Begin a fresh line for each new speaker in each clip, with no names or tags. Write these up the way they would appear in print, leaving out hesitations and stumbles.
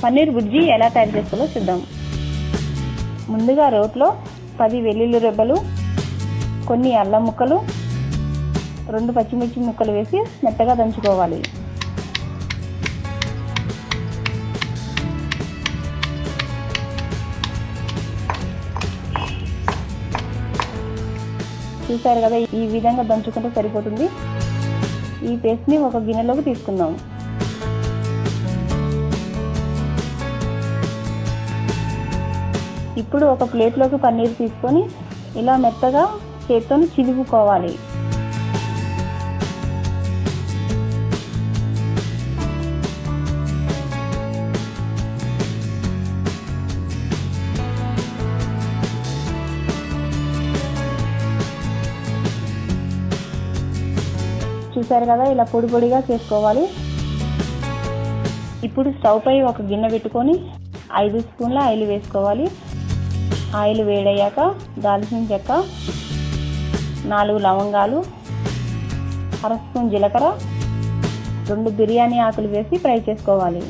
పన్నీర్ బుర్జీ ఎలా తయారు చేసుకోవాలో చూద్దాం. ముందుగా రోట్లో 10 వెల్లుల్లి రెబ్బలు, కొన్ని అల్లం ముక్కలు, 2 పచ్చిమిర్చి ముక్కలు వేసి మెత్తగా దంచుకోవాలి. చూసారు కదా, ఈ విధంగా దంచుకుంటే సరిపోతుంది. ఈ పేస్ట్ని ఒక గిన్నెలోకి తీసుకుందాం. ఇప్పుడు ఒక ప్లేట్లోకి పన్నీర్ తీసుకొని ఇలా మెత్తగా చేతితో చిలుపుకోవాలి. చూసారు కదా, ఇలా పొడి పొడిగా చేసుకోవాలి. ఇప్పుడు స్టవ్ పై ఒక గిన్నె పెట్టుకొని 5 స్పూన్ల ఆయిల్ వేసుకోవాలి. ఆయిల్ వేడయ్యాక దాల్చిన చెక్క, 4 లవంగాలు, 1/2 స్పూన్ జీలకర్ర, 2 బిర్యానీ ఆకులు వేసి ఫ్రై చేసుకోవాలి.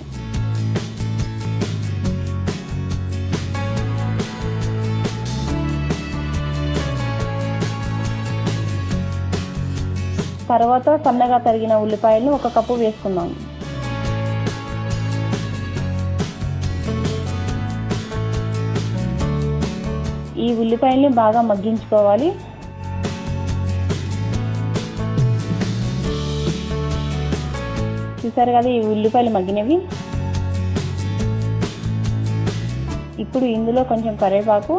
తర్వాత సన్నగా తరిగిన ఉల్లిపాయలను 1 కప్పు వేసుకుందాం. ఈ ఉల్లిపాయల్ని బాగా మగ్గించుకోవాలి. చూసారు కదా, ఈ ఉల్లిపాయలు మగ్గినవి. ఇప్పుడు ఇందులో కొంచెం కరివేపాకు,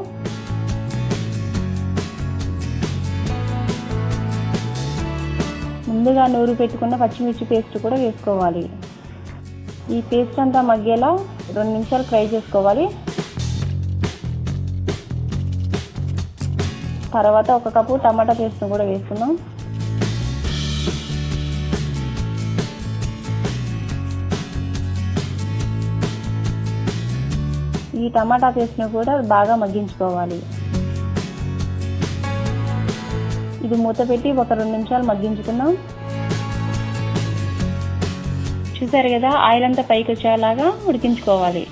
ముందుగా నూరు పెట్టుకున్న పచ్చిమిర్చి పేస్ట్ కూడా వేసుకోవాలి. ఈ పేస్ట్ అంతా మగ్గేలా 2 నిమిషాలు ఫ్రై చేసుకోవాలి. తర్వాత 1 కప్పు టమాటా పేస్ట్ను కూడా వేసుకుందాం. ఈ టమాటా పేస్ట్ను కూడా బాగా మగ్గించుకోవాలి. ఇది మూత పెట్టి ఒక 2 నిమిషాలు మగ్గించుకుందాం. చూసారు కదా, ఆయిల్ అంతా పైకి వచ్చేలాగా ఉడికించుకోవాలి.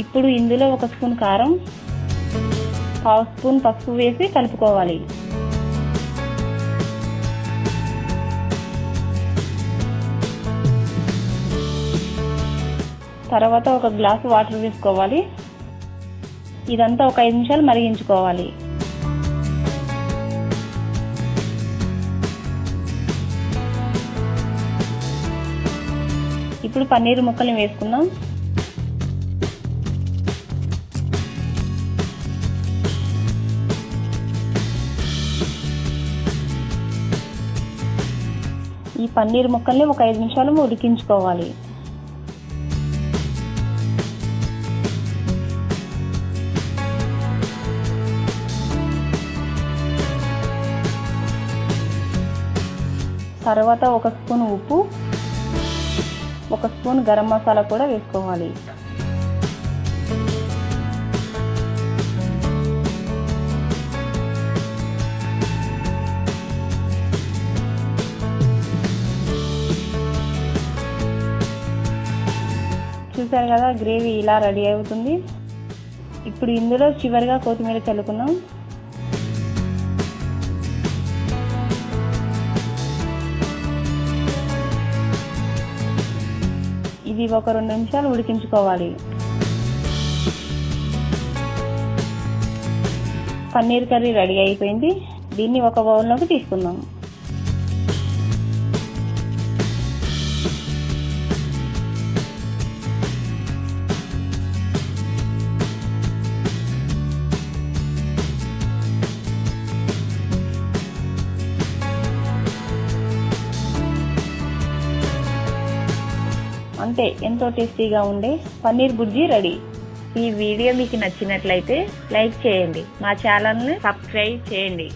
ఇప్పుడు ఇందులో 1 స్పూన్ కారం, 1/2 స్పూన్ పసుపు వేసి కలుపుకోవాలి. తర్వాత 1 గ్లాసు వాటర్ వేసుకోవాలి. ఇదంతా ఒక 5 నిమిషాలు మరిగించుకోవాలి. ఇప్పుడు పన్నీర్ ముక్కల్ని వేసుకుందాం. ఈ పన్నీర్ ముక్కల్ని ఒక 5 నిమిషాలు ఉడికించుకోవాలి. తర్వాత 1 స్పూన్ ఉప్పు, 1 స్పూన్ గరం మసాలా కూడా వేసుకోవాలి. చూసారు కదా, గ్రేవీ ఇలా రెడీ అవుతుంది. ఇప్పుడు ఇందులో చివరిగా కొత్తిమీర చల్లుకుందాం. ఇది ఒక 2 నిమిషాలు ఉడికించుకోవాలి. పన్నీర్ కర్రీ రెడీ అయిపోయింది. దీన్ని ఒక బౌల్లోకి తీసుకుందాం. అంతే, ఎంతో టేస్టీగా ఉండే పన్నీర్ బుర్జీ రెడీ. ఈ వీడియో మీకు నచ్చినట్లయితే లైక్ చేయండి, మా ఛానల్ని సబ్స్క్రైబ్ చేయండి.